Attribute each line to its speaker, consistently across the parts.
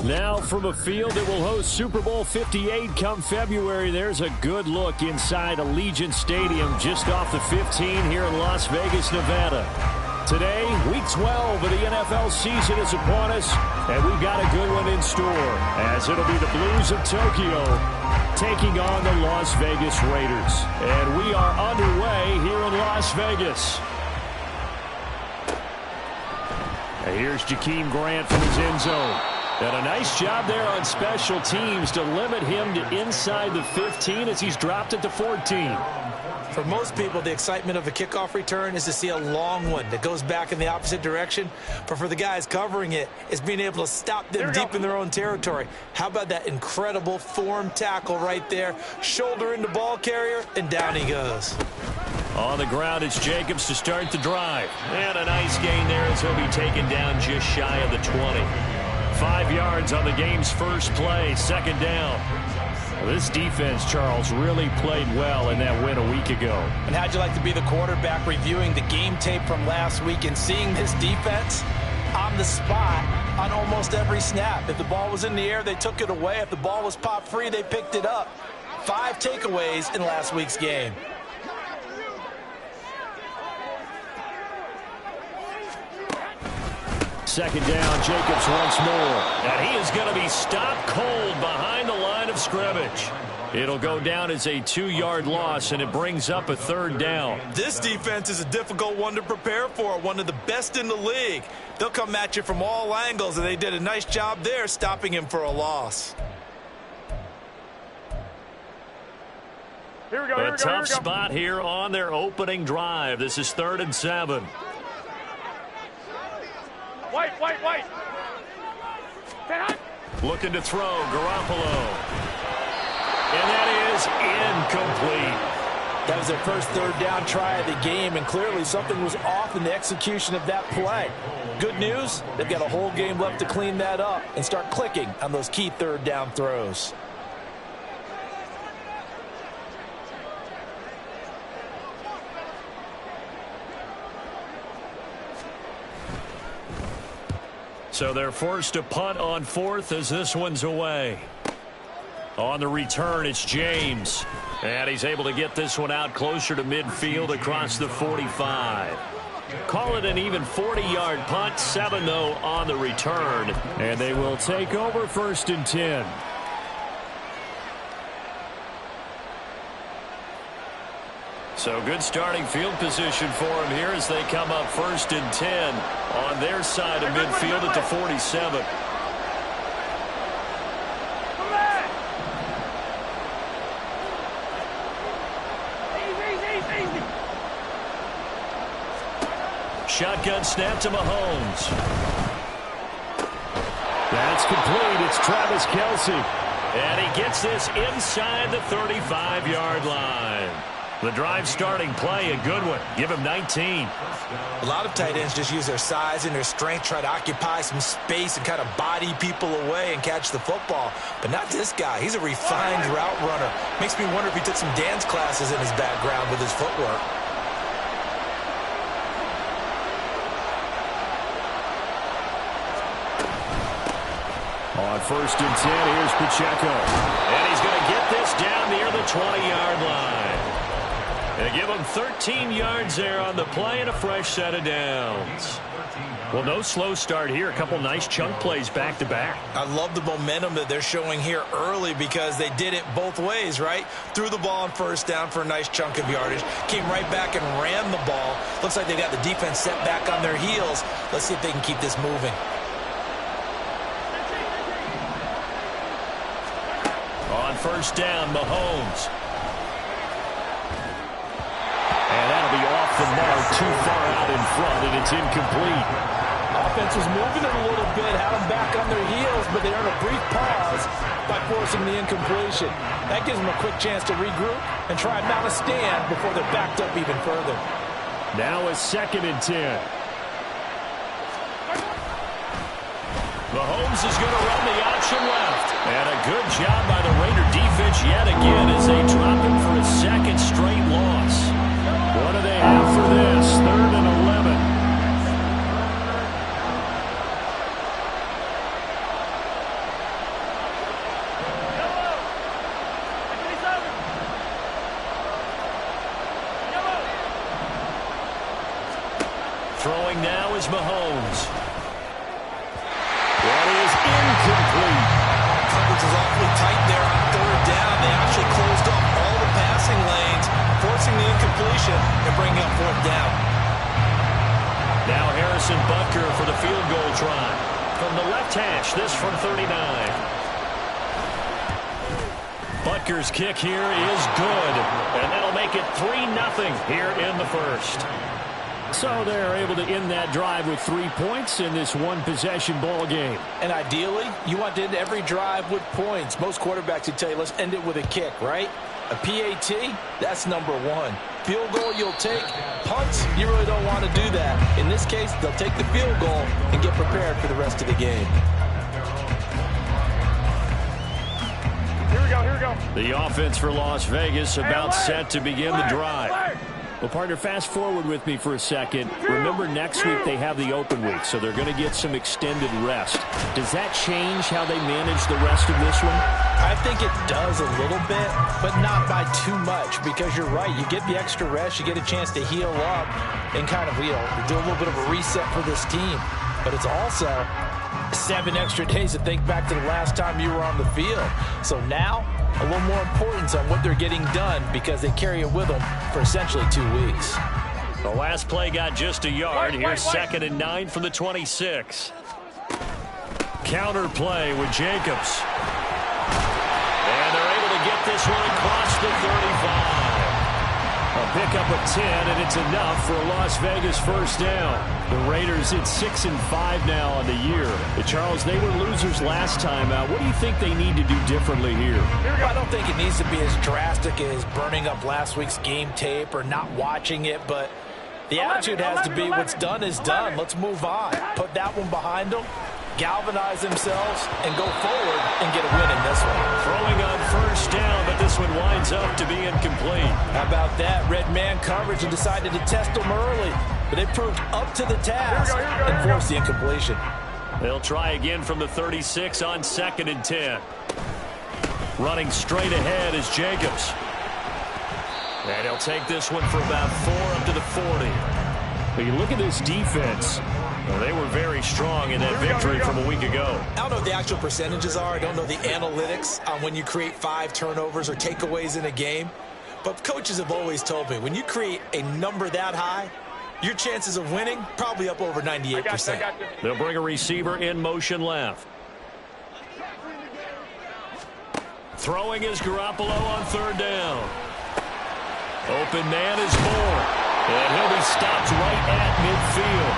Speaker 1: Now from a field that will host Super Bowl 58 come February, there's a good look inside Allegiant Stadium just off the 15 here in Las Vegas, Nevada. Today, Week 12 of the NFL season is upon us, and we've got a good one in store, as it'll be the Blues of Tokyo taking on the Las Vegas Raiders. And we are underway here in Las Vegas. And here's Jakeem Grant from his end zone. And a nice job there on special teams to limit him to inside the 15 as he's dropped it to 14.
Speaker 2: For most people, the excitement of a kickoff return is to see a long one that goes back in the opposite direction. But for the guys covering it, it's being able to stop them deep in their own territory. How about that incredible form tackle right there? Shoulder into ball carrier, and down he goes.
Speaker 1: On the ground, it's Jacobs to start the drive. And a nice gain there as he'll be taken down just shy of the 20. 5 yards on the game's first play, second down. Well, this defense, Charles, really played well in that win a week ago.
Speaker 2: And how'd you like to be the quarterback reviewing the game tape from last week and seeing this defense on the spot on almost every snap? If the ball was in the air, they took it away. If the ball was popped free, they picked it up. 5 takeaways in last week's game.
Speaker 1: Second down, Jacobs once more. And he is going to be stopped cold behind the line of scrimmage. It'll go down as a 2-yard loss, and it brings up a third down.
Speaker 2: This defense is a difficult one to prepare for, one of the best in the league. They'll come at you from all angles, and they did a nice job there stopping him for a loss.
Speaker 1: Here we go, a tough spot here on their opening drive. This is 3rd and 7.
Speaker 3: Wait.
Speaker 1: Looking to throw, Garoppolo. And that is incomplete.
Speaker 2: That was their first third down try of the game, and clearly something was off in the execution of that play. Good news, they've got a whole game left to clean that up and start clicking on those key third down throws.
Speaker 1: So they're forced to punt on 4th as this one's away. On the return, it's James. And he's able to get this one out closer to midfield across the 45. Call it an even 40-yard punt, 7 though on the return. And they will take over 1st and 10. So good starting field position for him here as they come up 1st and 10 on their side of midfield at the 47. Shotgun snap to Mahomes. That's complete. It's Travis Kelce. And he gets this inside the 35-yard line. The drive starting play, a good one. Give him 19.
Speaker 2: A lot of tight ends just use their size and their strength, try to occupy some space and kind of body people away and catch the football. But not this guy. He's a refined route runner. Makes me wonder if he took some dance classes in his background with his footwork.
Speaker 1: On 1st and 10, here's Pacheco. And he's going to get this down near the 20-yard line. They give him 13 yards there on the play and a fresh set of downs. Well, no slow start here. A couple nice chunk plays back-to-back.
Speaker 2: I love the momentum that they're showing here early because they did it both ways, right? Threw the ball on 1st down for a nice chunk of yardage. Came right back and ran the ball. Looks like they got the defense set back on their heels. Let's see if they can keep this moving.
Speaker 1: On 1st down, Mahomes. And that'll be off the mark, too far out in front, and it's incomplete.
Speaker 2: Offense was moving it a little bit, had them back on their heels, but they earned a brief pause by forcing the incompletion. That gives them a quick chance to regroup and try and mount a stand before they're backed up even further.
Speaker 1: Now a 2nd and 10. Mahomes is going to run the option left. And a good job by the Raider defense yet again as they drop him for a 2nd straight loss. What do they have for this? 3rd and 11. Throwing now is Mahomes. That is incomplete.
Speaker 2: Coverage is awfully tight there on third down. They actually closed off all the passing lanes, forcing the incompletion and bringing up fourth down.
Speaker 1: Now Harrison Butker for the field goal try. From the left hash, this from 39. Butker's kick here is good, and that'll make it 3-0 here in the first. So they're able to end that drive with 3 points in this one-possession ball game.
Speaker 2: And ideally, you want to end every drive with points. Most quarterbacks would tell you, let's end it with a kick, right? A PAT, that's number one. Field goal you'll take. Punts, you really don't want to do that. In this case, they'll take the field goal and get prepared for the rest of the game.
Speaker 3: Here we go, here we go.
Speaker 1: The offense for Las Vegas about set to begin the drive. Well, partner, fast forward with me for a second. Remember, next week they have the open week, so they're going to get some extended rest. Does that change how they manage the rest of this one?
Speaker 2: I think it does a little bit, but not by too much, because you're right. You get the extra rest, you get a chance to heal up and kind of, do a little bit of a reset for this team. But it's also 7 extra days to think back to the last time you were on the field. So now, a little more importance on what they're getting done because they carry it with them for essentially 2 weeks.
Speaker 1: The last play got just a yard. Here's 2nd and 9 from the 26. Counter play with Jacobs. And they're able to get this one across the 35. A pickup of 10, and it's enough for a Las Vegas first down. The Raiders at 6-5 now on the year. Charles, they were losers last time out. What do you think they need to do differently here?
Speaker 2: I don't think it needs to be as drastic as burning up last week's game tape or not watching it, but the attitude has to be what's done is done. Let's move on. Put that one behind them, galvanize themselves, and go forward and get a win in this one.
Speaker 1: Throwing on first down, but this one winds up to be incomplete.
Speaker 2: How about that? Red man coverage and decided to test them early, but they proved up to the task and forced the incompletion.
Speaker 1: They'll try again from the 36 on 2nd and 10. Running straight ahead is Jacobs. And he'll take this one for about 4 up to the 40. But you look at this defense. Well, they were very strong in that victory from a week ago.
Speaker 2: I don't know what the actual percentages are. I don't know the analytics on when you create 5 turnovers or takeaways in a game. But coaches have always told me, when you create a number that high, your chances of winning probably up over 98%.
Speaker 1: They'll bring a receiver in motion left. Throwing is Garoppolo on 3rd down. Open man is Moore. And he'll be stopped right at midfield.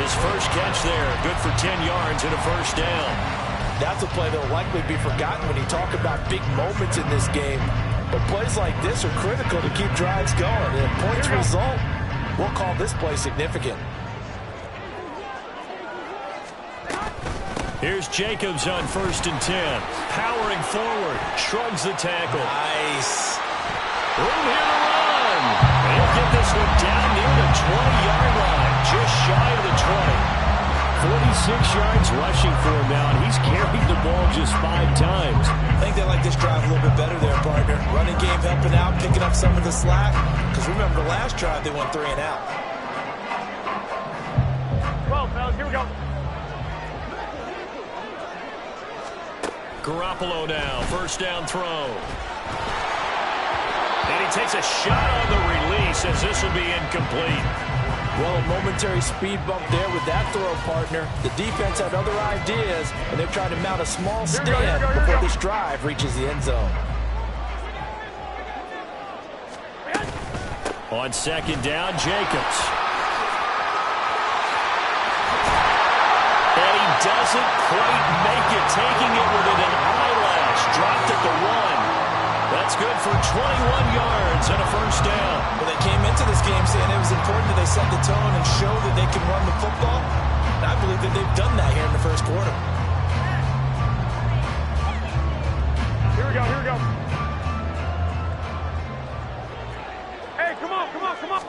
Speaker 1: His first catch there, good for 10 yards and a first down.
Speaker 2: That's a play that will likely be forgotten when you talk about big moments in this game. But plays like this are critical to keep drives going. And if points result, we'll call this play significant.
Speaker 1: Here's Jacobs on 1st and 10. Powering forward, shrugs the tackle.
Speaker 2: Nice.
Speaker 1: Room here to run. They'll get this one down near the 20-yard line, just shy of the 20. 46 yards rushing for him now, and he's carried the ball just 5 times.
Speaker 2: I think they like this drive a little bit better there, partner. Running game helping out, picking up some of the slack. Because remember, the last drive they went 3 and out.
Speaker 3: Well, fellas, here we go.
Speaker 1: Garoppolo now, first down throw. And he takes a shot on the release as this will be incomplete.
Speaker 2: Well, a momentary speed bump there with that throw, partner. The defense had other ideas, and they're trying to mount a small stand before this drive reaches the end zone.
Speaker 1: On 2nd down, Jacobs. And he doesn't quite make it, taking it within an eyelash. Dropped at the 1. That's good for 21 yards and a first down.
Speaker 2: Well, they came into this game saying it was important that they set the tone and show that they can run the football. And I believe that they've done that here in the first quarter.
Speaker 3: Here we go, here we go. Hey, come on, come on, come on.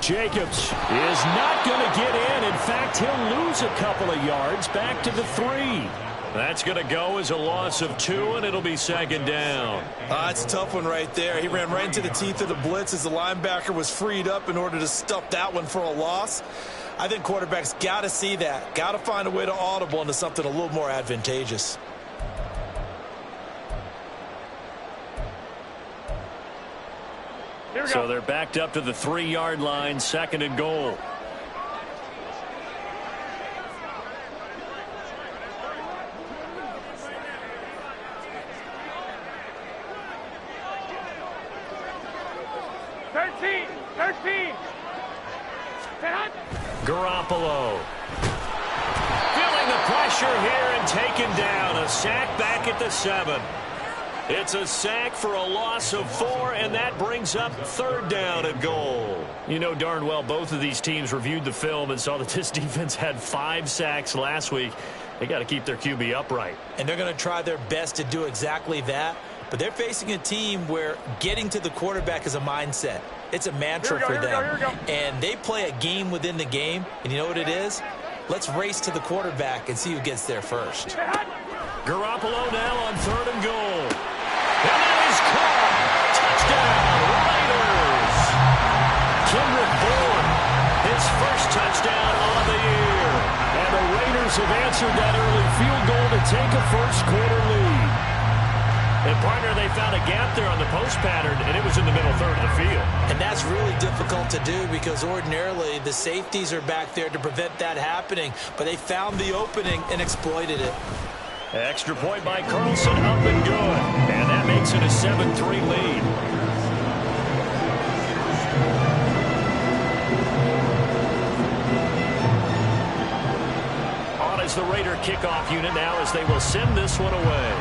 Speaker 1: Jacobs is not going to get in. In fact, he'll lose a couple of yards back to the 3. That's going to go as a loss of 2, and it'll be second down.
Speaker 2: It's a tough one right there. He ran right into the teeth of the blitz as the linebacker was freed up in order to stuff that one for a loss. I think quarterbacks got to see that. Got to find a way to audible into something a little more advantageous.
Speaker 1: So they're backed up to the 3-yard line, second and goal. Garoppolo feeling the pressure here and taken down. A sack back at the 7. It's a sack for a loss of 4, and that brings up third down and goal. You know darn well both of these teams reviewed the film and saw that this defense had 5 sacks last week. They got to keep their QB upright.
Speaker 2: And they're going to try their best to do exactly that. But they're facing a team where getting to the quarterback is a mindset. It's a mantra for them. And they play a game within the game. And you know what it is? Let's race to the quarterback and see who gets there first.
Speaker 1: Garoppolo now on third and goal. And that is caught. Touchdown, Raiders. Kendrick Bourne, his first touchdown on the year. And the Raiders have answered that early field goal to take a first-quarter lead. And, partner, they found a gap there on the post pattern, and it was in the middle third of the field.
Speaker 2: And that's really difficult to do because ordinarily the safeties are back there to prevent that happening. But they found the opening and exploited it.
Speaker 1: Extra point by Carlson, up and good. And that makes it a 7-3 lead. On is the Raider kickoff unit now as they will send this one away.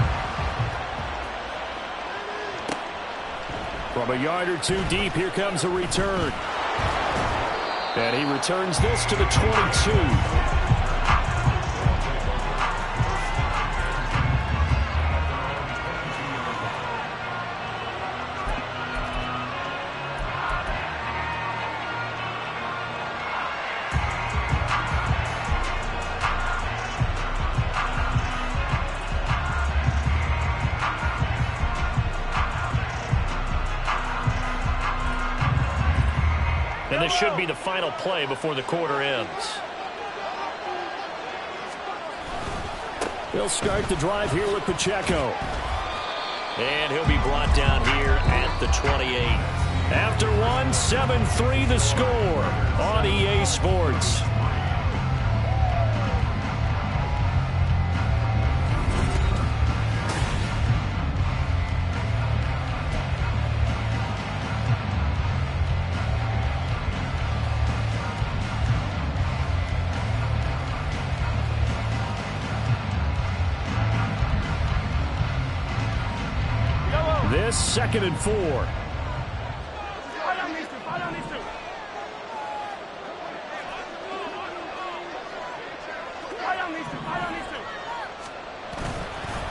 Speaker 1: From a yard or 2 deep, here comes a return. And he returns this to the 22. And this should be the final play before the quarter ends. They'll start the drive here with Pacheco. And he'll be brought down here at the 28. After 1, 7-3 the score on EA Sports. This 2nd and 4.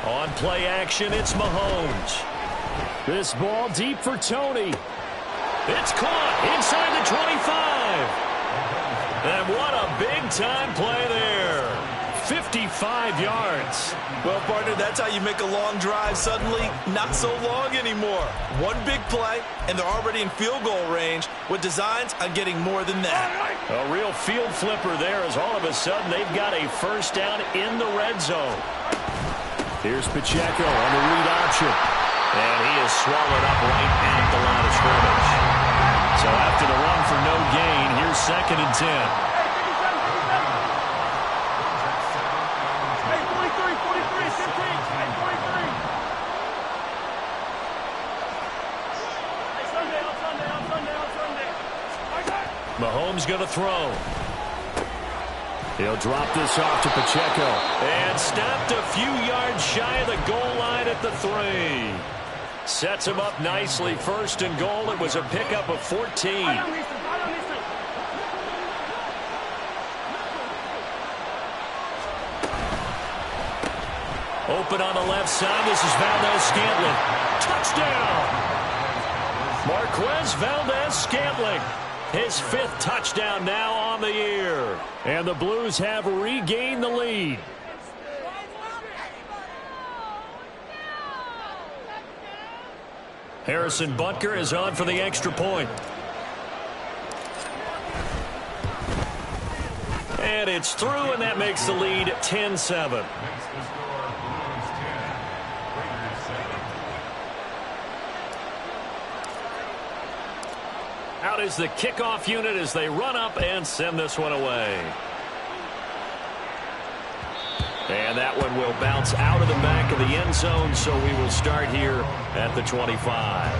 Speaker 1: On play action, it's Mahomes. This ball deep for Tony. It's caught inside the 25. And what a big-time play there. 55 yards.
Speaker 2: Well, partner, that's how you make a long drive suddenly not so long anymore. One big play, and they're already in field goal range with designs on getting more than that.
Speaker 1: A real field flipper there as all of a sudden they've got a first down in the red zone. Here's Pacheco on the read option. And he is swallowed up right at the line of scrimmage. So after the run for no gain, here's 2nd and 10. Mahomes going to throw. He'll drop this off to Pacheco. And stopped a few yards shy of the goal line at the 3. Sets him up nicely. 1st and goal. It was a pickup of 14. Open on the left side. This is Valdez-Scantling. Touchdown! Marquez Valdez-Scantling. His 5th touchdown now on the year. And the Blues have regained the lead. Harrison Butker is on for the extra point. And it's through, and that makes the lead 10-7. Out is the kickoff unit as they run up and send this one away. And that one will bounce out of the back of the end zone, so we will start here at the 25.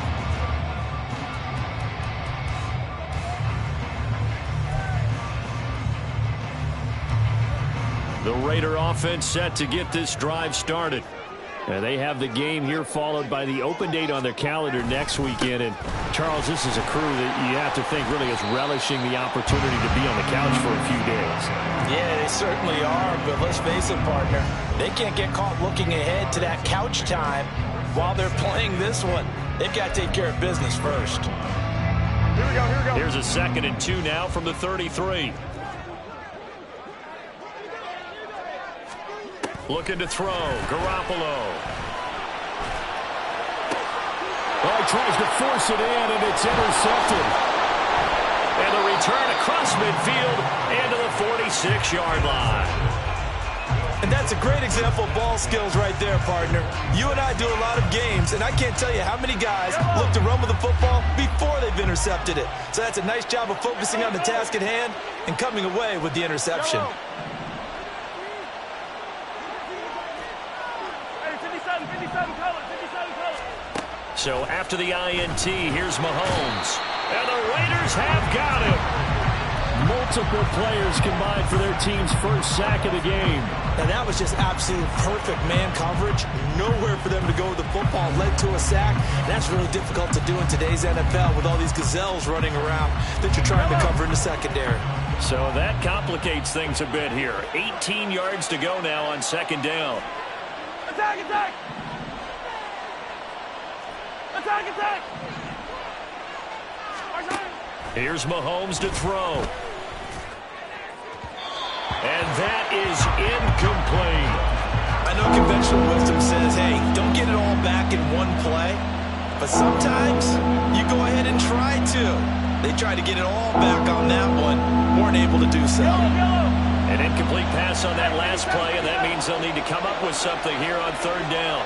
Speaker 1: The Raider offense set to get this drive started. And they have the game here followed by the open date on their calendar next weekend. And, Charles, this is a crew that you have to think really is relishing the opportunity to be on the couch for a few days.
Speaker 2: Yeah, they certainly are, but let's face it, partner. They can't get caught looking ahead to that couch time while they're playing this one. They've got to take care of business first.
Speaker 3: Here we go, here we go.
Speaker 1: Here's a 2nd and 2 now from the 33. Looking to throw. Garoppolo. Oh, he tries to force it in, and it's intercepted. And the return across midfield and to the 46-yard line.
Speaker 2: And that's a great example of ball skills right there, partner. You and I do a lot of games, and I can't tell you how many guys look to run with the football before they've intercepted it. So that's a nice job of focusing on the task at hand and coming away with the interception.
Speaker 1: So after the INT, here's Mahomes. And the Raiders have got him. Multiple players combined for their team's first sack of the game.
Speaker 2: And that was just absolute perfect man coverage. Nowhere for them to go with the football. Led to a sack. That's really difficult to do in today's NFL with all these gazelles running around that you're trying to cover in the secondary.
Speaker 1: So that complicates things a bit here. 18 yards to go now on 2nd down.
Speaker 3: Attack, attack! Attack, attack!
Speaker 1: Here's Mahomes to throw. And that is incomplete.
Speaker 2: I know conventional wisdom says, hey, don't get it all back in one play. But sometimes you go ahead and try to. They tried to get it all back on that one. Weren't able to do so.
Speaker 1: An incomplete pass on that last play, and that means they'll need to come up with something here on 3rd down.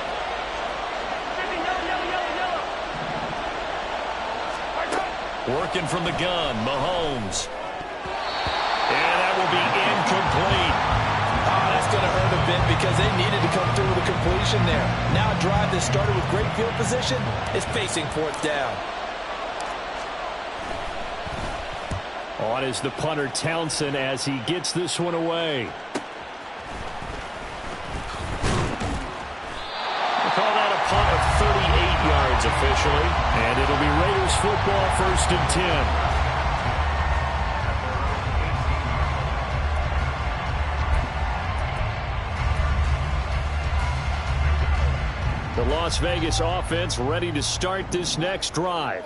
Speaker 1: Working from the gun, Mahomes. And that will be incomplete.
Speaker 2: Oh, that's going to hurt a bit because they needed to come through with a completion there. Now a drive that started with great field position is facing 4th down.
Speaker 1: On is the punter Townsend as he gets this one away. We'll call that a punt of 38 yards officially. And it'll be Raiders football, 1st and 10. The Las Vegas offense ready to start this next drive.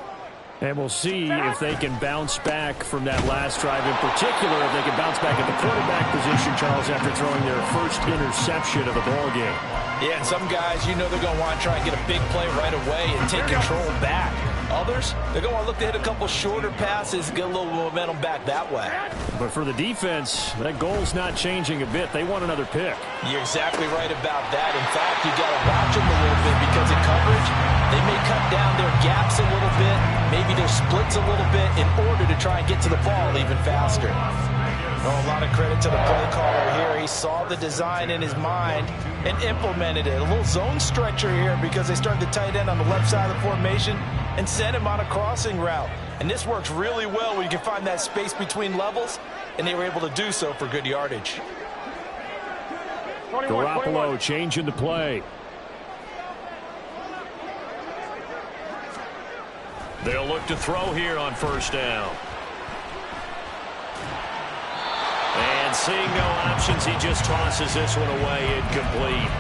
Speaker 1: And we'll see if they can bounce back from that last drive, in particular if they can bounce back at the quarterback position, Charles, after throwing their first interception of the ballgame.
Speaker 2: Yeah, and some guys, you know they're going to want to try and get a big play right away and take control back. Others, they're going to want to look to hit a couple shorter passes, get a little momentum back that way.
Speaker 1: But for the defense, that goal's not changing a bit. They want another pick.
Speaker 2: You're exactly right about that. In fact, you got to watch them a little bit because in coverage, they may cut down their gaps a little bit, maybe their splits a little bit in order to try and get to the ball even faster. Oh, a lot of credit to the play caller here. He saw the design in his mind and implemented it. A little zone stretcher here because they started the tight end on the left side of the formation and sent him on a crossing route. And this works really well when you can find that space between levels, and they were able to do so for good yardage.
Speaker 1: Garoppolo changing the play. They'll look to throw here on 1st down. And seeing no options, he just tosses this one away, incomplete.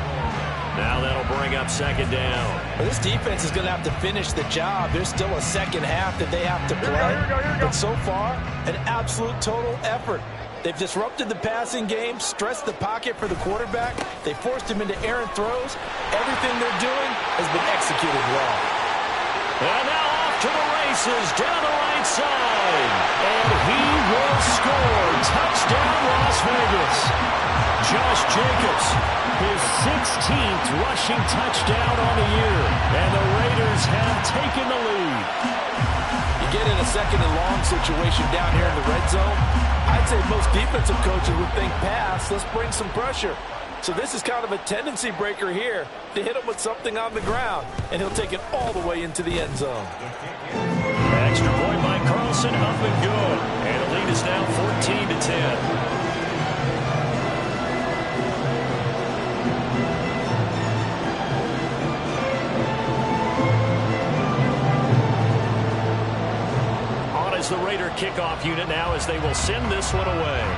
Speaker 1: Now that'll bring up 2nd down.
Speaker 2: Well, this defense is going to have to finish the job. There's still a second half that they have to play. But so far, an absolute total effort. They've disrupted the passing game, stressed the pocket for the quarterback. They forced him into errant throws. Everything they're doing has been executed well.
Speaker 1: And now off to the races down the right side. And he will score. Touchdown, Las Vegas. Josh Jacobs, his 16th rushing touchdown on the year. And the Raiders have taken the lead.
Speaker 2: You get in a second and long situation down here in the red zone. I'd say most defensive coaches would think pass. Let's bring some pressure. So this is kind of a tendency breaker here to hit him with something on the ground. And he'll take it all the way into the end zone.
Speaker 1: Extra point by Carlson, up and good. And the lead is now 14-10. Is the Raider kickoff unit now as they will send this one away.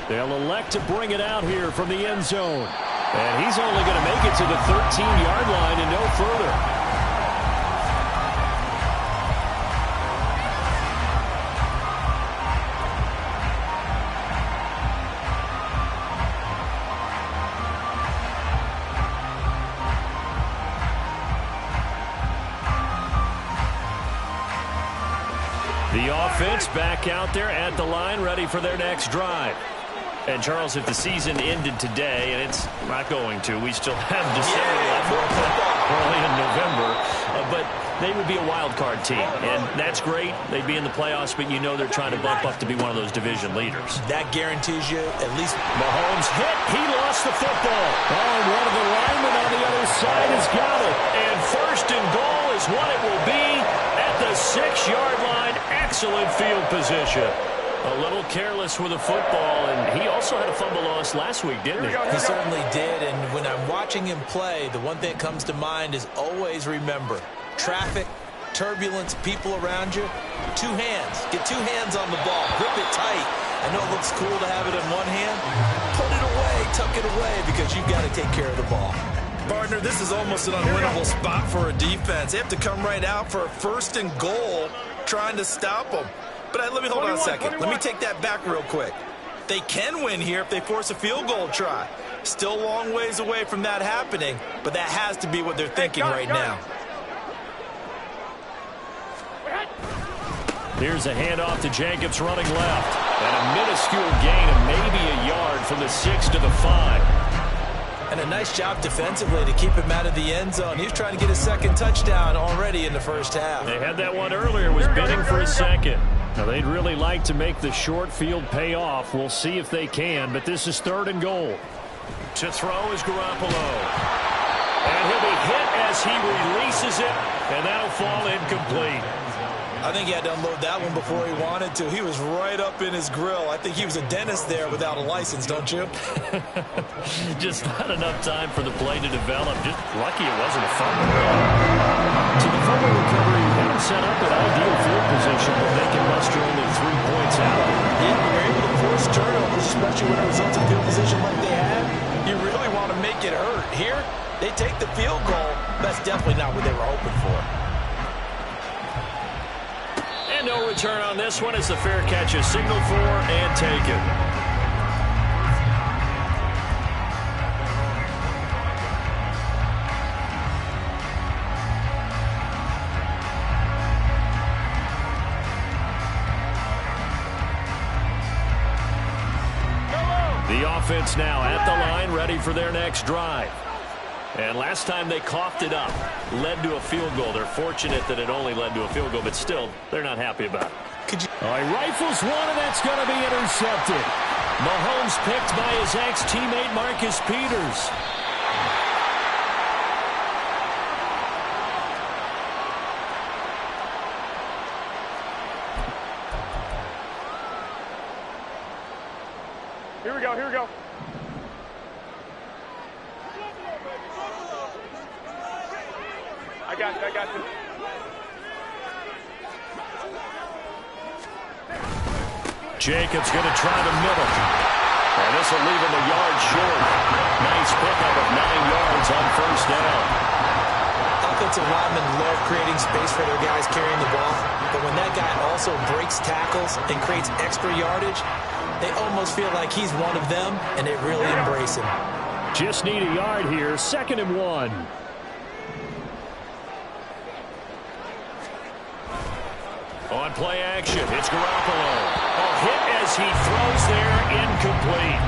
Speaker 1: They'll elect to bring it out here from the end zone. And he's only going to make it to the 13-yard line and no further. The offense back out there at the line, ready for their next drive. And, Charles, if the season ended today, and it's not going to, we still have December left, early in November, but they would be a wild card team. And that's great. They'd be in the playoffs, but you know they're trying to bump up to be one of those division leaders.
Speaker 2: That guarantees you at least.
Speaker 1: Mahomes hit. He lost the football. Oh, and one of the linemen on the other side has got it. And first and goal is what it will be at the 6-yard line. Excellent field position. A little careless with the football, and he also had a fumble loss last week, didn't he?
Speaker 2: He certainly did, and when I'm watching him play, the one thing that comes to mind is always remember, traffic, turbulence, people around you, 2 hands. Get 2 hands on the ball. Grip it tight. I know it looks cool to have it in one hand. Put it away, tuck it away, because you've got to take care of the ball. Partner, this is almost an unwinnable spot for a defense. They have to come right out for a first and goal trying to stop them. But let me hold on a second. Let me take that back real quick. They can win here if they force a field goal try. Still a long ways away from that happening, but that has to be what they're thinking right now.
Speaker 1: Here's a handoff to Jacobs running left. And a minuscule gain of maybe a yard from the 6 to the 5.
Speaker 2: And a nice job defensively to keep him out of the end zone. He was trying to get his second touchdown already in the first half.
Speaker 1: They had that one earlier, was bidding for a second. Now, they'd really like to make the short field pay off. We'll see if they can, but this is 3rd and goal. To throw is Garoppolo. And he'll be hit as he releases it, and that'll fall incomplete.
Speaker 2: I think he had to unload that one before he wanted to. He was right up in his grill. I think he was a dentist there without a license, don't you?
Speaker 1: Just not enough time for the play to develop. Just lucky it wasn't a fumble. To the fumble recovery, you have set up an ideal field position, but they can muster only 3 points out.
Speaker 2: Yeah, when you're able to force turnovers, especially when it results in field position like they have, you really want to make it hurt. Here, they take the field goal. That's definitely not what they were hoping for.
Speaker 1: And no return on this one as the fair catch is signaled for and taken. The offense now at the line, ready for their next drive. And last time they coughed it up, led to a field goal. They're fortunate that it only led to a field goal, but still, they're not happy about it. All right, rifles one, and that's going to be intercepted. Mahomes picked by his ex-teammate Marcus Peters.
Speaker 3: Here we go, here we go. I got you.
Speaker 1: Jacobs going to try the middle. And this will leave him a yard short. Nice pickup of 9 yards on first down.
Speaker 2: Offensive linemen love creating space for their guys carrying the ball. But when that guy also breaks tackles and creates extra yardage, they almost feel like he's one of them, and they really embrace him.
Speaker 1: Just need a yard here. 2nd and 1. On play action, it's Garoppolo. A hit as he throws there, incomplete.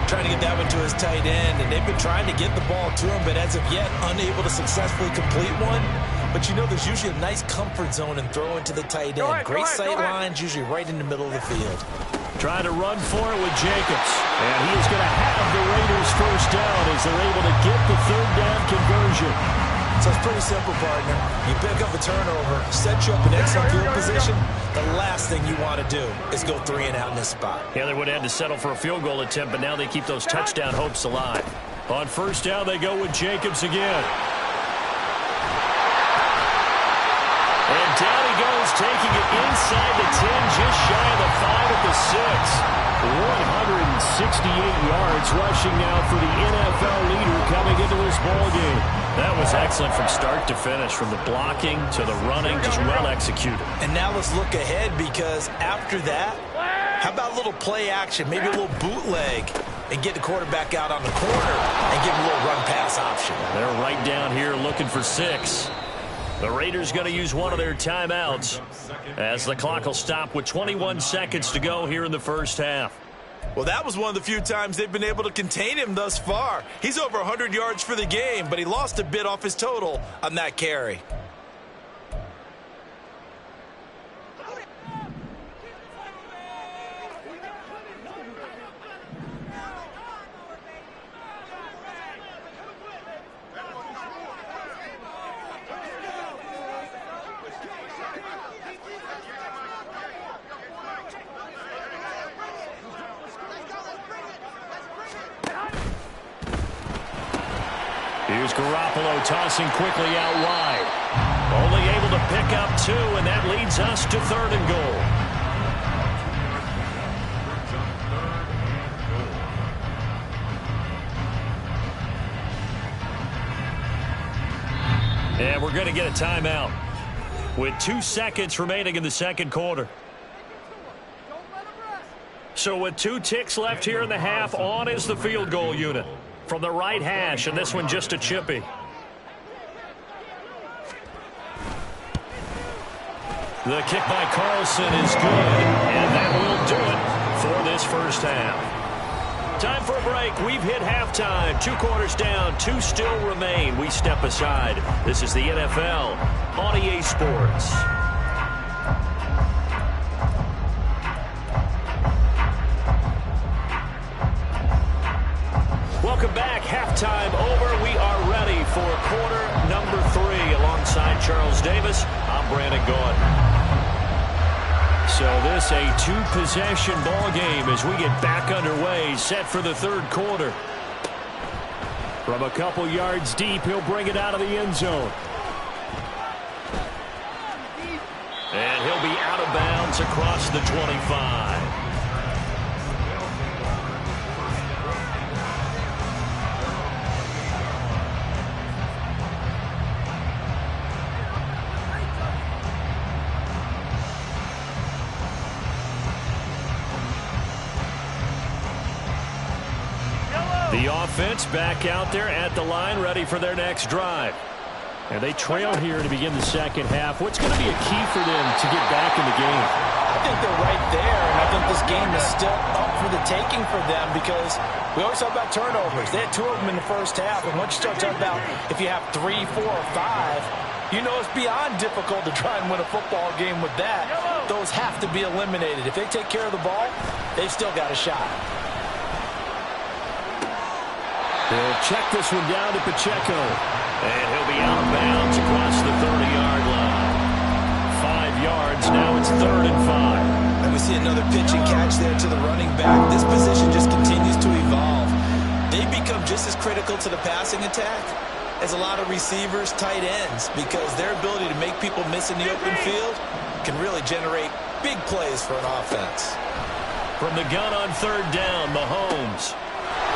Speaker 2: Trying to get that one to his tight end, and they've been trying to get the ball to him, but as of yet, unable to successfully complete one. But you know there's usually a nice comfort zone in throwing to the tight end. Great sight lines, usually right in the middle of the field.
Speaker 1: Trying to run for it with Jacobs. And he is going to have the Raiders first down as they're able to get the 3rd down conversion.
Speaker 2: So it's pretty simple, partner. You pick up a turnover, set you up in excellent field position. The last thing you want to do is go 3 and out in this spot.
Speaker 1: Yeah, they would have had to settle for a field goal attempt, but now they keep those touchdown hopes alive. On first down, they go with Jacobs again. And down he goes, taking it inside the 10, just shy of the 5 at the 6. 168 yards rushing now for the NFL leader coming into this ball game. That was excellent from start to finish, from the blocking to the running, just well executed.
Speaker 2: And now let's look ahead, because after that, how about a little play action, maybe a little bootleg, and get the quarterback out on the corner and give him a little run-pass option.
Speaker 1: They're right down here looking for 6. The Raiders going to use one of their timeouts as the clock will stop with 21 seconds to go here in the first half.
Speaker 2: Well, that was one of the few times they've been able to contain him thus far. He's over 100 yards for the game, but he lost a bit off his total on that carry.
Speaker 1: Here's Garoppolo tossing quickly out wide. Only able to pick up 2, and that leads us to 3rd and goal. And we're going to get a timeout with 2 seconds remaining in the second quarter. So with 2 ticks left here in the half, on is the field goal unit from the right hash, and this one just a chippy. The kick by Carlson is good, and that will do it for this first half. Time for a break. We've hit halftime. 2 quarters down, 2 still remain. We step aside. This is the NFL on EA Sports. Welcome back. Halftime over. We are ready for quarter number 3. Alongside Charles Davis, I'm Brandon Gaudin. So this a 2-possession ball game as we get back underway, set for the 3rd quarter. From a couple yards deep, he'll bring it out of the end zone. And he'll be out of bounds across the 25. The offense back out there at the line, ready for their next drive. And they trail here to begin the second half. What's going to be a key for them to get back in the game?
Speaker 2: I think they're right there, and I think this game is still up for the taking for them, because we always talk about turnovers. They had 2 of them in the first half, and once you start talking about if you have 3, 4, or 5, you know it's beyond difficult to try and win a football game with that. Those have to be eliminated. If they take care of the ball, they've still got a shot.
Speaker 1: They'll check this one down to Pacheco. And he'll be out of bounds across the 30-yard line. 5 yards, now it's 3rd and 5.
Speaker 2: And we see another pitch and catch there to the running back. This position just continues to evolve. They become just as critical to the passing attack as a lot of receivers, tight ends, because their ability to make people miss in the open field can really generate big plays for an offense.
Speaker 1: From the gun on 3rd down, Mahomes.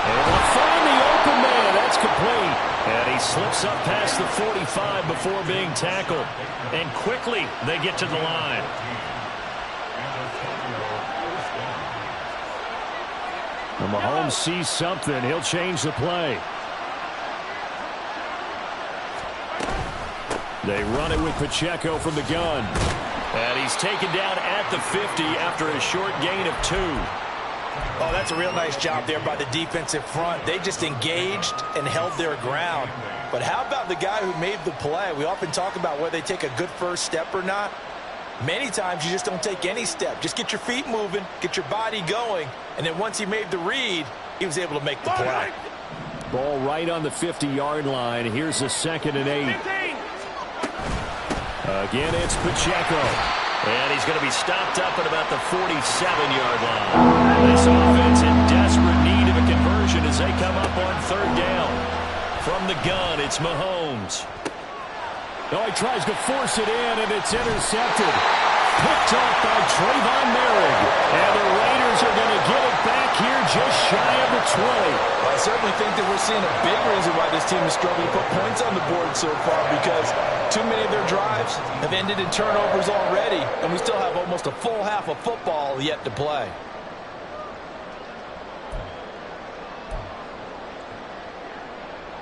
Speaker 1: And will find the open man. That's complete. And he slips up past the 45 before being tackled. And quickly they get to the line. And Mahomes sees something. He'll change the play. They run it with Pacheco from the gun. And he's taken down at the 50 after a short gain of 2.
Speaker 2: Oh, that's a real nice job there by the defensive front. They just engaged and held their ground. But how about the guy who made the play? We often talk about whether they take a good first step or not. Many times you just don't take any step. Just get your feet moving, get your body going, and then once he made the read, he was able to make the play.
Speaker 1: Ball right on the 50-yard line. Here's a 2nd and 8. Again, it's Pacheco. And he's going to be stopped up at about the 47-yard line. This offense in desperate need of a conversion as they come up on 3rd down. From the gun, it's Mahomes. Oh, he tries to force it in, and it's intercepted. Picked off by Trayvon Merrick. And the Raiders are going to get it back here just shy of the 20.
Speaker 2: I certainly think that we're seeing a big reason why this team is struggling to put points on the board so far, because too many of their drives have ended in turnovers already, and we still have almost a full half of football yet to play.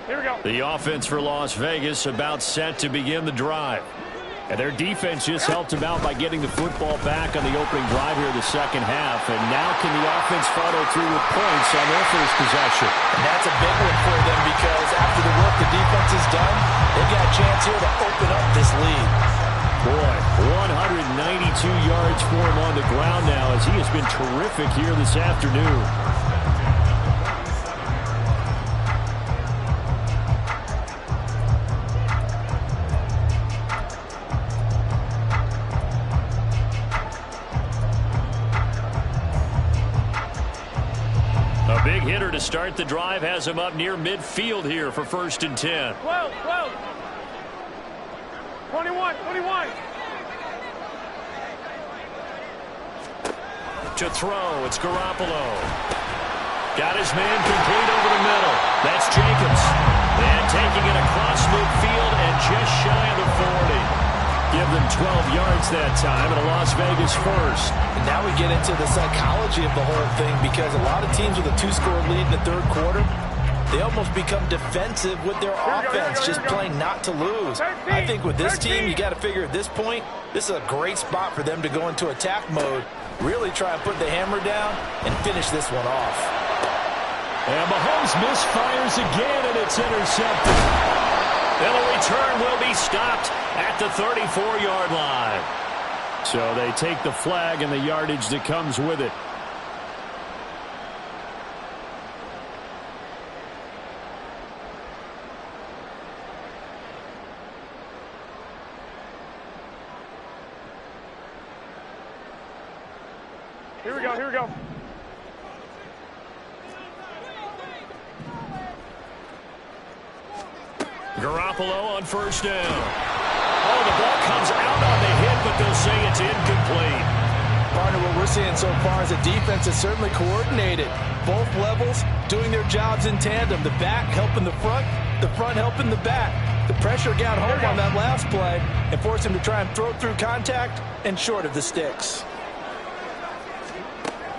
Speaker 3: Here we go.
Speaker 1: The offense for Las Vegas about set to begin the drive. And their defense just helped them out by getting the football back on the opening drive here in the 2nd half. And now can the offense follow through with points on their first possession?
Speaker 2: And that's a big one for them, because after the work the defense has done, they've got a chance here to open up this lead.
Speaker 1: Boy, 192 yards for him on the ground now, as he has been terrific here this afternoon. A big hitter to start the drive has him up near midfield here for 1st and 10.
Speaker 3: 12, 12. 21, 21.
Speaker 1: To throw, it's Garoppolo. Got his man complete over the middle. That's Jacobs. And taking it across midfield and just shy of the 40. Give them 12 yards that time, and a Las Vegas first.
Speaker 2: And now we get into the psychology of the whole thing, because a lot of teams with a 2-score lead in the 3rd quarter, they almost become defensive with their offense, just playing not to lose. I think with this team, you got to figure at this point, this is a great spot for them to go into attack mode, really try and put the hammer down and finish this one off.
Speaker 1: And Mahomes misfires again, and it's intercepted. And the return will be stopped at the 34-yard line. So they take the flag and the yardage that comes with it.
Speaker 3: Here we go, here we go.
Speaker 1: Garoppolo on 1st down. Oh, the ball comes out on the hit, but they'll say it's incomplete.
Speaker 2: Partner, what we're seeing so far is a defense that's certainly coordinated. Both levels doing their jobs in tandem. The back helping the front helping the back. The pressure got home on that last play and forced him to try and throw through contact and short of the sticks.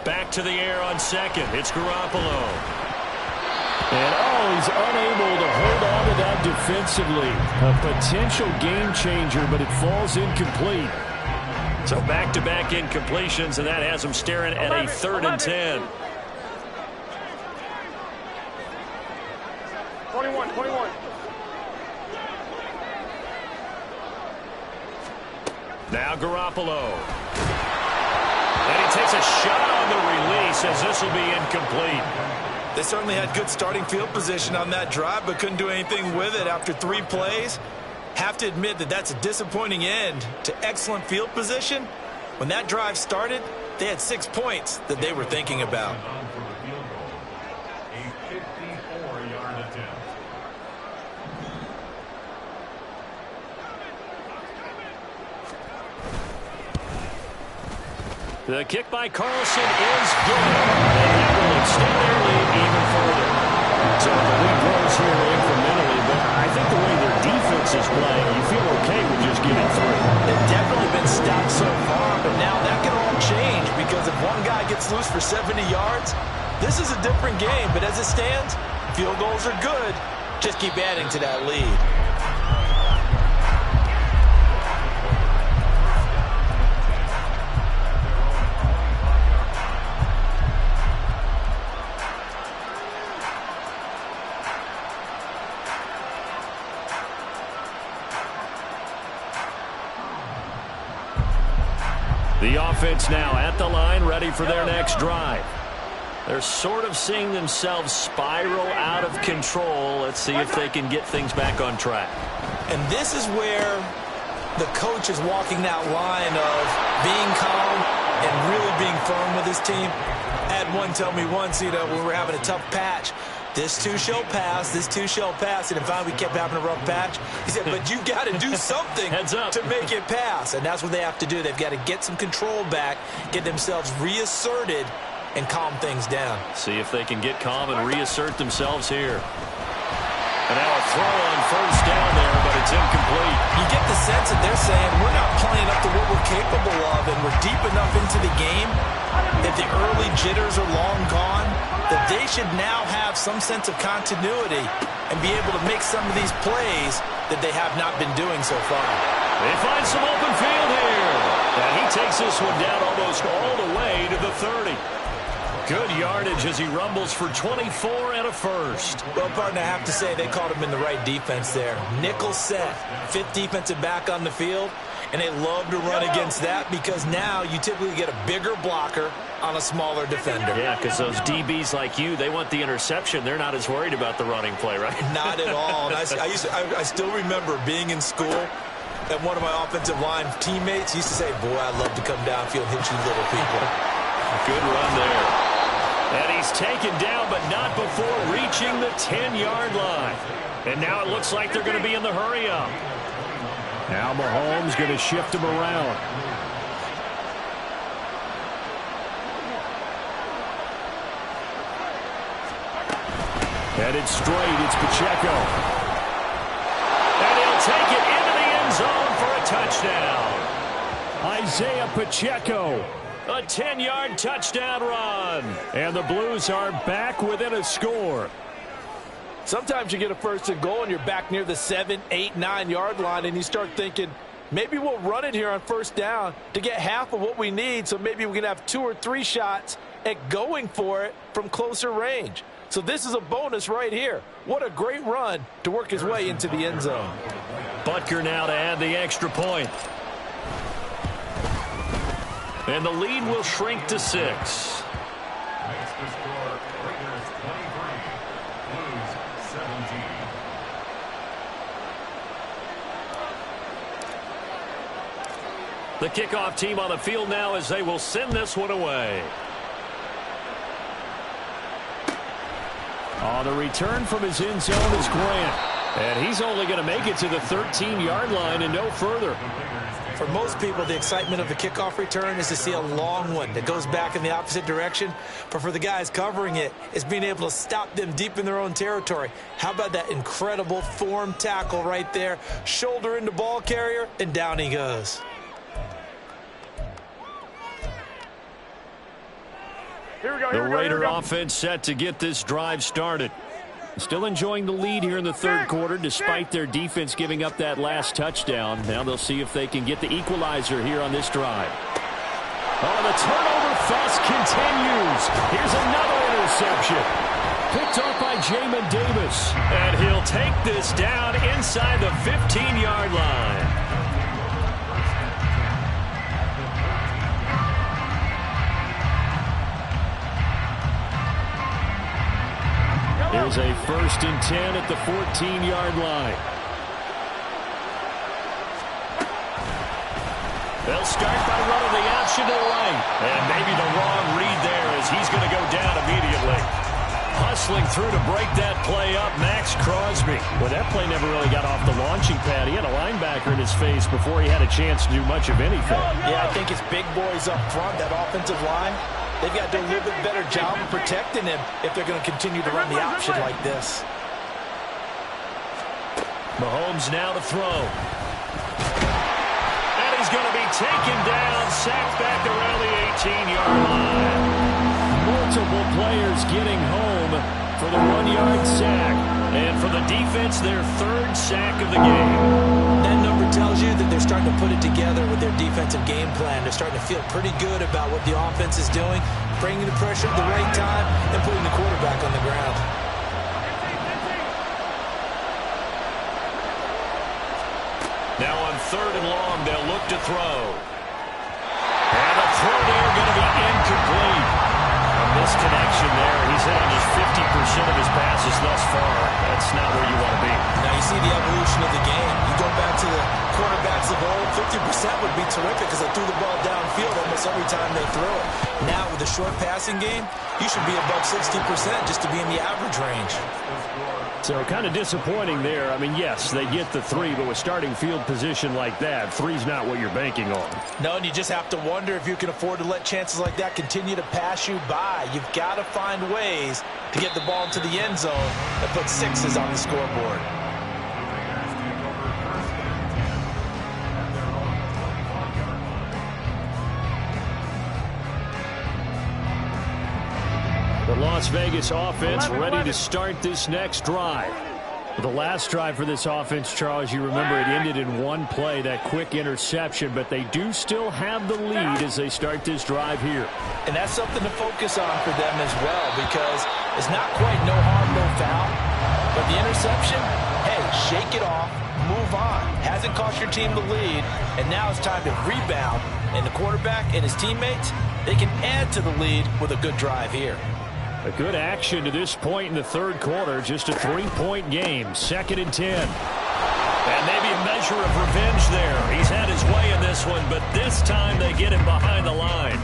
Speaker 1: Back to the air on 2nd. It's Garoppolo. And, oh, he's unable to hold on to that defensively. A potential game changer, but it falls incomplete. So back-to-back incompletions, and that has him staring at a 3rd and 10.
Speaker 3: 21, 21.
Speaker 1: Now Garoppolo. And he takes a shot on the release, as this will be incomplete.
Speaker 2: They certainly had good starting field position on that drive, but couldn't do anything with it after 3 plays. Have to admit that that's a disappointing end to excellent field position. When that drive started, they had 6 points that they were thinking about.
Speaker 4: A 54-yard attempt.
Speaker 1: The kick by Carlson is good. And that will extend their lead even further. So the lead grows here incrementally, but I think the way their defense is playing, you feel okay with just getting 3.
Speaker 2: They've definitely been stopped so far, but now that can all change, because if one guy gets loose for 70 yards, This is a different game, but as it stands, field goals are good. Just keep adding to that lead.
Speaker 1: The offense now at the line, ready for their next drive. They're sort of seeing themselves spiral out of control. Let's see if they can get things back on track.
Speaker 2: And this is where the coach is walking that line of being calm and really being firm with his team. I had one tell me once, when we were having a tough patch, this too shall pass, this too shall pass. And if finally we kept having a rough patch, he said, but you've got to do something to make it pass. And that's what they have to do. They've got to get some control back, get themselves reasserted, and calm things down.
Speaker 1: See if they can get calm and reassert themselves here. And now a throw on first down there, but it's incomplete.
Speaker 2: You get the sense that they're saying we're not playing up to what we're capable of, and we're deep enough into the game that the early jitters are long gone, that they should now have some sense of continuity and be able to make some of these plays that they have not been doing so far.
Speaker 1: They find some open field here. And he takes this one down almost all the way to the 30. Good yardage as he rumbles for 24 and a first.
Speaker 2: Well, partner, I have to say they caught him in the right defense there. Nickel set, fifth defensive back on the field, and they love to run against that because now you typically get a bigger blocker on a smaller defender.
Speaker 1: Yeah, because those DBs like you, they want the interception. They're not as worried about the running play, right?
Speaker 2: Not at all. And I still remember being in school, and one of my offensive line teammates used to say, boy, I love to come downfield and hit you little people.
Speaker 1: Good run there. And he's taken down, but not before reaching the 10-yard line. And now it looks like they're going to be in the hurry-up. Now Mahomes going to shift him around. Headed straight, it's Pacheco. And he'll take it into the end zone for a touchdown. Isaiah Pacheco. A 10-yard touchdown run. And the Blues are back within a score.
Speaker 5: Sometimes you get a first and goal and you're back near the 7, 8, 9-yard line and you start thinking, maybe we'll run it here on first down to get half of what we need, so maybe we can have 2 or 3 shots at going for it from closer range. So this is a bonus right here. What a great run to work his way into the end zone.
Speaker 1: Butker now to add the extra point. And the lead will shrink to 6.
Speaker 4: Makes the score Raiders 23, Blues 17.
Speaker 1: The kickoff team on the field now as they will send this one away. On the return from his end zone is Grant. And he's only going to make it to the 13-yard line and no further.
Speaker 2: For most people, the excitement of the kickoff return is to see a long one that goes back in the opposite direction. But for the guys covering it, it's being able to stop them deep in their own territory. How about that incredible form tackle right there? Shoulder into ball carrier, and down he goes.
Speaker 3: Here we go,
Speaker 1: The
Speaker 3: here we go, here
Speaker 1: Raider
Speaker 3: we go.
Speaker 1: offense set to get this drive started. Still enjoying the lead here in the third quarter despite their defense giving up that last touchdown. Now they'll see if they can get the equalizer here on this drive. Oh, the turnover fest continues. Here's another interception. Picked off by Jamin Davis. And he'll take this down inside the 15-yard line. Here's a 1st and 10 at the 14-yard line. They'll start by running the option to the right. And maybe the wrong read there as he's going to go down immediately. Hustling through to break that play up, Max Crosby. Well, that play never really got off the launching pad. He had a linebacker in his face before he had a chance to do much of anything.
Speaker 5: Yeah, I think it's big boys up front, that offensive line. They've got to do a little bit better job of protecting him if they're going to continue to run the option like this.
Speaker 1: Mahomes now to throw. And he's going to be taken down, sacked back around the 18-yard line. Multiple plays players getting home for the 1-yard sack. And for the defense, their 3rd sack of the game.
Speaker 2: That number tells you that they're starting to put it together with their defensive game plan. They're starting to feel pretty good about what the offense is doing, bringing the pressure at the right time, and putting the quarterback on the ground.
Speaker 1: Now on 3rd and long, they'll look to throw. And a throw there going to be incomplete. A misconnection there. He's hit on just 50% of his passes thus far. That's not where you want to be.
Speaker 2: Now you see the evolution of the game. You go back to the quarterbacks of old, 50% would be terrific because they threw the ball downfield almost every time they threw it. Now with the short passing game, you should be above 60% just to be in the average range.
Speaker 1: So kind of disappointing there. I mean, yes, they get the 3, but with starting field position like that, 3's not what you're banking on.
Speaker 2: No, and you just have to wonder if you can afford to let chances like that continue to pass you by. You've got to find ways to get the ball into the end zone and put 6s on the scoreboard.
Speaker 1: The Las Vegas offense ready to start this next drive. The last drive for this offense, Charles, you remember it ended in 1 play, that quick interception, but they do still have the lead as they start this drive here.
Speaker 2: And that's something to focus on for them as well, because it's not quite no harm, no foul. But the interception, hey, shake it off, move on. Hasn't cost your team the lead, and now it's time to rebound. And the quarterback and his teammates, they can add to the lead with a good drive here.
Speaker 1: A good action to this point in the 3rd quarter. Just a 3-point game. 2nd and 10. And maybe a measure of revenge there. He's had his way in this one, but this time they get him behind the line.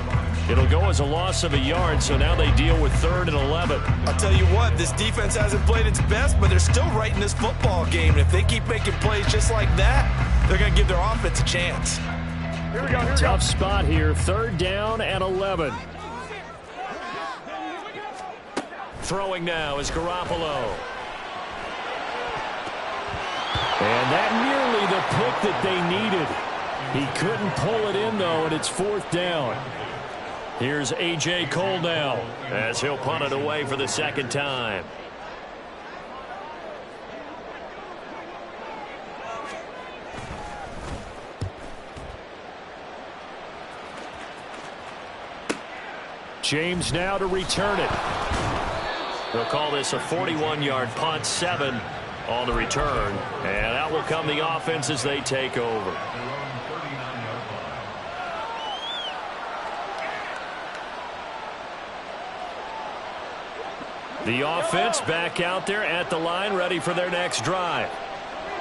Speaker 1: It'll go as a loss of a yard, so now they deal with 3rd and 11.
Speaker 2: I'll tell you what, this defense hasn't played its best, but they're still right in this football game. And if they keep making plays just like that, they're going to give their offense a chance.
Speaker 3: Here we go, here we go.
Speaker 1: Tough spot here. 3rd down and 11. Throwing now is Garoppolo. And that nearly the pick that they needed. He couldn't pull it in, though, and it's 4th down. Here's A.J. Cole now as he'll punt it away for the 2nd time. James now to return it. They'll call this a 41-yard punt, 7 on the return. And out will come the offense as they take over. The offense back out there at the line, ready for their next drive.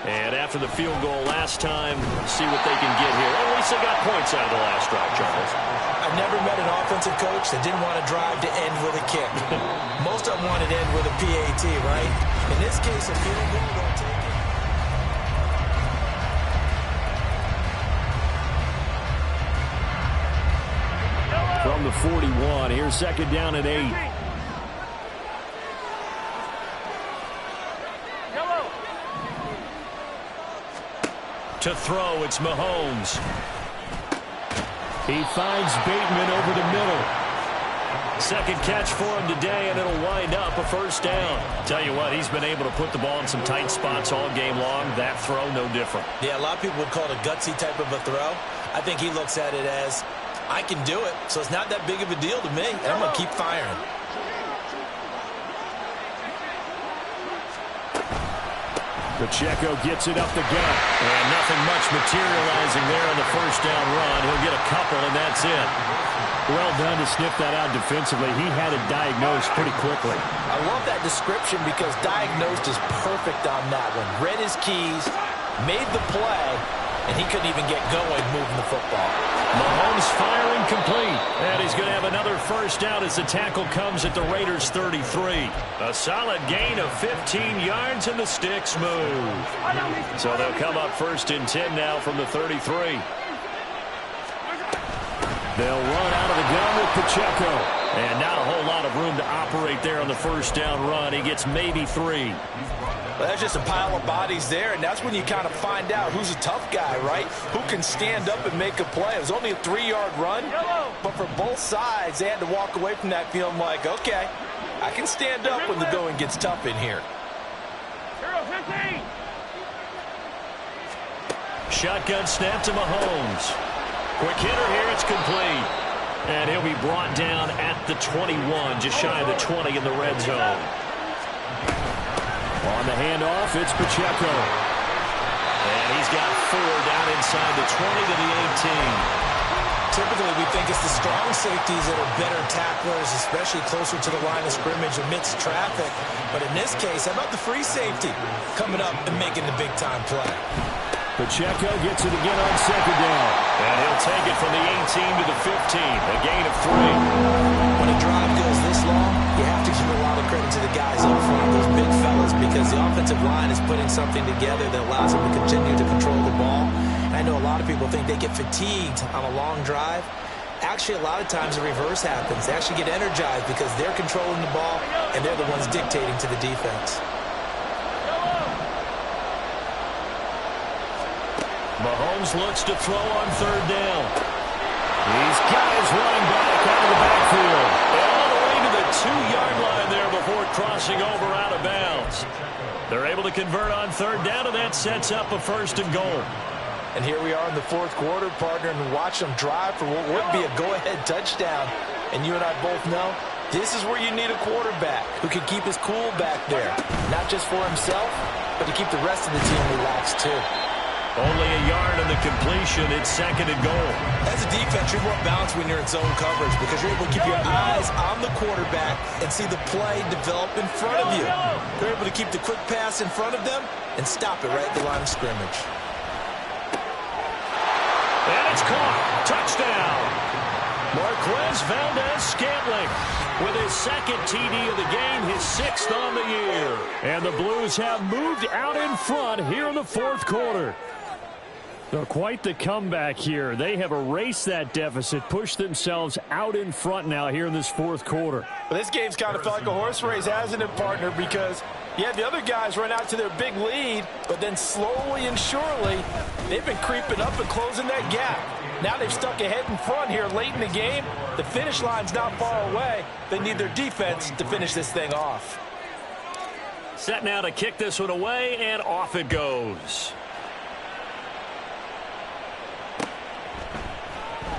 Speaker 1: And after the field goal last time, see what they can get here. At least they got points out of the last drive, Charles.
Speaker 2: I've never met an offensive coach that didn't want to drive to end with a kick. Most of them wanted to end with a PAT, right? In this case, a field goal, they'll take it.
Speaker 1: From the 41, here's 2nd down and 8. To throw, it's Mahomes. He finds Bateman over the middle. 2nd catch for him today, and it'll wind up a 1st down. Tell you what, he's been able to put the ball in some tight spots all game long. That throw, no different.
Speaker 2: Yeah, a lot of people would call it a gutsy type of a throw. I think he looks at it as, I can do it, so it's not that big of a deal to me, and I'm going to keep firing.
Speaker 1: Pacheco gets it up the gut, and nothing much materializing there on the 1st down run. He'll get a couple, and that's it. Well done to sniff that out defensively. He had it diagnosed pretty quickly.
Speaker 2: I love that description because diagnosed is perfect on that one. Read his keys, made the play, and he couldn't even get going moving the football.
Speaker 1: Mahomes firing complete. And he's going to have another 1st down as the tackle comes at the Raiders' 33. A solid gain of 15 yards, and the sticks move. So they'll come up 1st and 10 now from the 33. They'll run out of the gun with Pacheco. And not a whole lot of room to operate there on the 1st down run. He gets maybe 3.
Speaker 2: Well, that's just a pile of bodies there, and that's when you kind of find out who's a tough guy, right? Who can stand up and make a play. It was only a 3-yard run, but for both sides, they had to walk away from that feeling like, okay,
Speaker 5: I can stand up when the going gets tough in here.
Speaker 3: 15.
Speaker 1: Shotgun snap to Mahomes. Quick hitter here, it's complete. And he'll be brought down at the 21, just shy of the 20 in the red zone. On the handoff, it's Pacheco. And he's got 4 down inside the 20 to the 18.
Speaker 2: Typically, we think it's the strong safeties that are better tacklers, especially closer to the line of scrimmage amidst traffic. But in this case, how about the free safety coming up and making the big-time play?
Speaker 1: Pacheco gets it again on second down. And he'll take it from the 18 to the 15, a gain of 3.
Speaker 2: When a drive goes this long, you have to give a lot of credit to the guys up front, those big fellas, because the offensive line is putting something together that allows them to continue to control the ball. And I know a lot of people think they get fatigued on a long drive. Actually, a lot of times the reverse happens. They actually get energized because they're controlling the ball, and they're the ones dictating to the defense.
Speaker 1: Mahomes looks to throw on third down. He's got his running back out of the backfield. And all the way to the 2-yard line there before crossing over out of bounds. They're able to convert on third down, and that sets up a 1st and goal.
Speaker 5: And here we are in the 4th quarter, partner, and watch them drive for what would be a go-ahead touchdown. And you and I both know this is where you need a quarterback who can keep his cool back there. Not just for himself, but to keep the rest of the team relaxed too.
Speaker 1: Only a yard on the completion. It's 2nd and goal.
Speaker 2: As a defense, you're more balanced when you're in zone coverage because you're able to keep your eyes on the quarterback and see the play develop in front of you. You're able to keep the quick pass in front of them and stop it right at the line of scrimmage.
Speaker 1: And it's caught. Touchdown. Marquez Valdez-Scantling with his 2nd TD of the game, his 6th on the year. And the Blues have moved out in front here in the 4th quarter. So quite the comeback here. They have erased that deficit, pushed themselves out in front now here in this 4th quarter.
Speaker 5: But this game's kind of felt like a horse race, hasn't it, partner? Because, yeah, the other guys run out to their big lead, but then slowly and surely, they've been creeping up and closing that gap. Now they've stuck ahead in front here late in the game. The finish line's not far away. They need their defense to finish this thing off.
Speaker 1: Set now to kick this one away, and off it goes.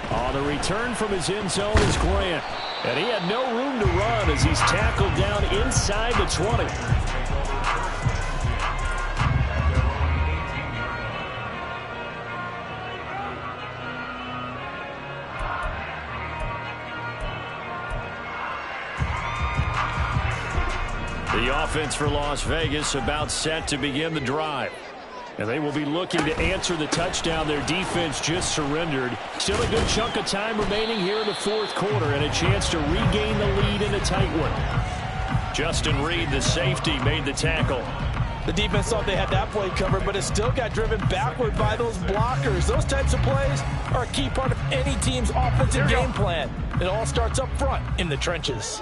Speaker 1: On the return from his end zone is Grant. And he had no room to run as he's tackled down inside the 20. The offense for Las Vegas about set to begin the drive. And they will be looking to answer the touchdown their defense just surrendered. Still a good chunk of time remaining here in the 4th quarter and a chance to regain the lead in a tight one. Justin Reed, the safety, made the tackle.
Speaker 5: The defense thought they had that play covered, but it still got driven backward by those blockers. Those types of plays are a key part of any team's offensive game plan. It all starts up front in the trenches.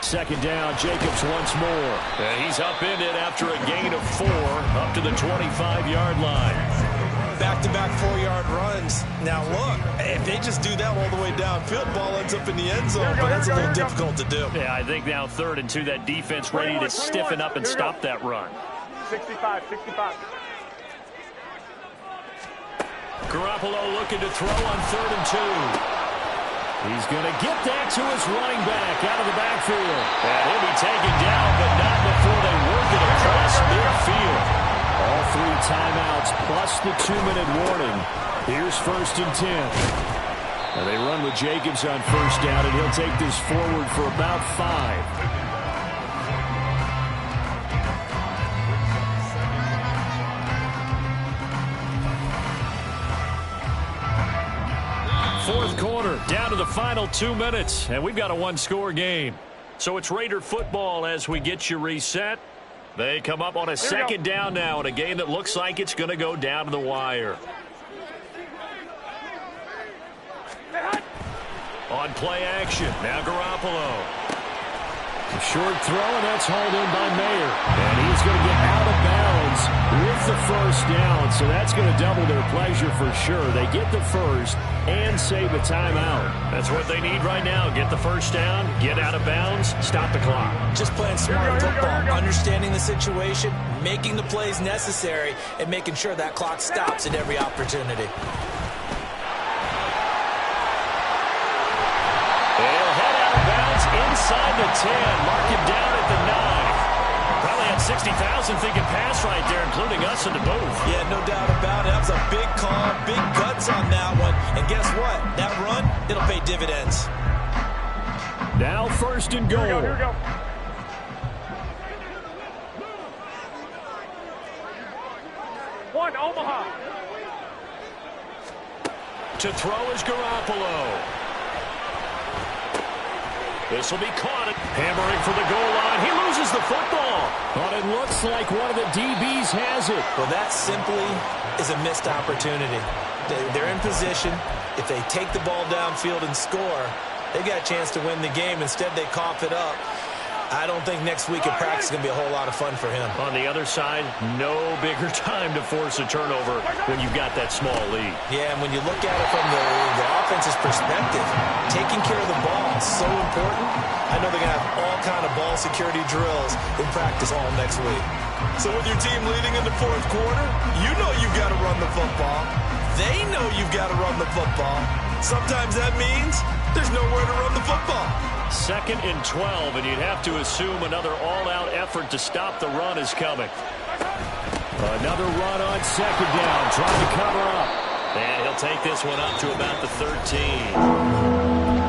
Speaker 1: Second down, Jacobs once more. And he's upended after a gain of 4 up to the 25-yard line.
Speaker 2: Back-to-back 4-yard runs. Now look, if they just do that all the way downfield, ball ends up in the end zone, but that's a little difficult to do.
Speaker 1: Yeah, I think now 3rd and 2, that defense ready to stiffen up and stop that run.
Speaker 3: 65.
Speaker 1: Garoppolo looking to throw on 3rd and 2. He's going to get that to his running back out of the backfield. And he'll be taken down, but not before they work it across midfield. All 3 timeouts plus the 2-minute warning. Here's 1st and 10. And they run with Jacobs on 1st down, and he'll take this forward for about 5. Fourth quarter, down to the final 2 minutes, and we've got a 1-score game. So it's Raider football as we get you reset. They come up on a 2nd down now in a game that looks like it's going to go down to the wire. On play action, now Garoppolo. A short throw, and that's hauled in by Mayer. And he's going to get out of bounds with with the first down, so that's going to double their pleasure for sure. They get the first and save a timeout.
Speaker 6: That's what they need right now. Get the first down, get out of bounds, stop the clock.
Speaker 2: Just playing smart football, understanding the situation, making the plays necessary, and making sure that clock stops at every opportunity.
Speaker 1: They'll head out of bounds inside the 10. Mark him down at the 9.
Speaker 6: Probably had 60,000 thinking pass right there, including us in the booth.
Speaker 2: Yeah, no doubt about it. That was a big call, big guts on that one. And guess what? That run, it'll pay dividends.
Speaker 1: Now first and goal.
Speaker 3: Here we go. One, Omaha.
Speaker 6: To throw is Garoppolo. This will be caught. Hammering for the goal line. He loses the football.
Speaker 1: But it looks like one of the DBs has it.
Speaker 2: Well, that simply is a missed opportunity. They're in position. If they take the ball downfield and score, they got a chance to win the game. Instead, they cough it up. I don't think next week in practice is going to be a whole lot of fun for him.
Speaker 6: On the other side, no bigger time to force a turnover when you've got that small lead.
Speaker 2: Yeah, and when you look at it from the offense's perspective, taking care of the ball is so important. I know they're going to have all kind of ball security drills in practice all next week. So with your team leading in the fourth quarter, you know you've got to run the football. They know you've got to run the football. Sometimes that means there's nowhere to run the football.
Speaker 6: 2nd and 12, and you'd have to assume another all-out effort to stop the run is coming.
Speaker 1: Another run on 2nd down, trying to cover up.
Speaker 6: And he'll take this one up to about the 13.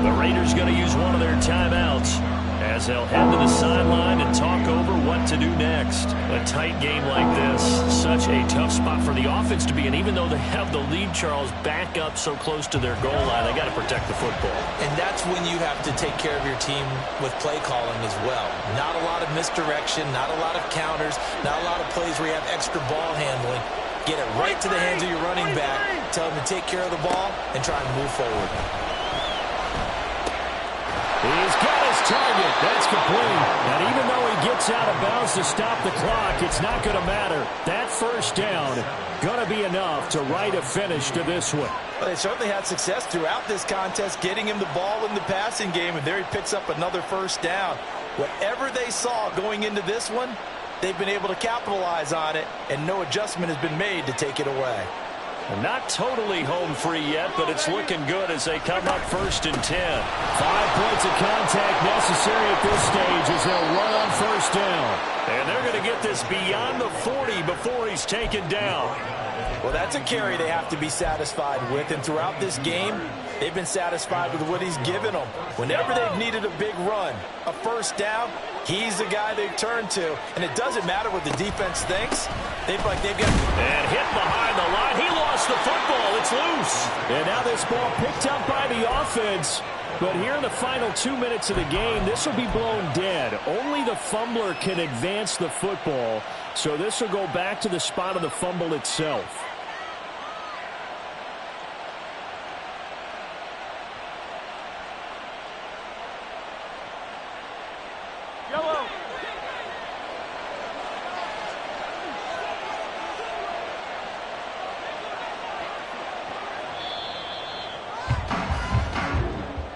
Speaker 6: The Raiders going to use one of their timeouts as they'll head to the sideline and talk over what to do next. A tight game like this, such a tough spot for the offense to be in. Even though they have the lead, Charles, back up so close to their goal line, they got to protect the football.
Speaker 2: And that's when you have to take care of your team with play calling as well. Not a lot of misdirection, not a lot of counters, not a lot of plays where you have extra ball handling. Get it right to the hands of your running back, tell them to take care of the ball, and try and move forward.
Speaker 1: He's got his target. That's complete. And even though he gets out of bounds to stop the clock, it's not going to matter. That first down going to be enough to write a finish to this one.
Speaker 5: Well, they certainly had success throughout this contest, getting him the ball in the passing game, and there he picks up another first down. Whatever they saw going into this one, they've been able to capitalize on it, and no adjustment has been made to take it away.
Speaker 6: Not totally home free yet, but it's looking good as they come up 1st and 10.
Speaker 1: 5 points of contact necessary at this stage as they'll run on first down.
Speaker 6: And they're going to get this beyond the 40 before he's taken down.
Speaker 5: Well, that's a carry they have to be satisfied with, and throughout this game, they've been satisfied with what he's given them. Whenever they've needed a big run, a first down, he's the guy they've turned to, and it doesn't matter what the defense thinks. They've got...
Speaker 6: And hit behind the line. He lost the football. It's loose.
Speaker 1: And now this ball picked up by the offense. But here in the final 2 minutes of the game, this will be blown dead. Only the fumbler can advance the football, so this will go back to the spot of the fumble itself.
Speaker 3: Yellow.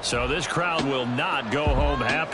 Speaker 6: So this crowd will not go home happy.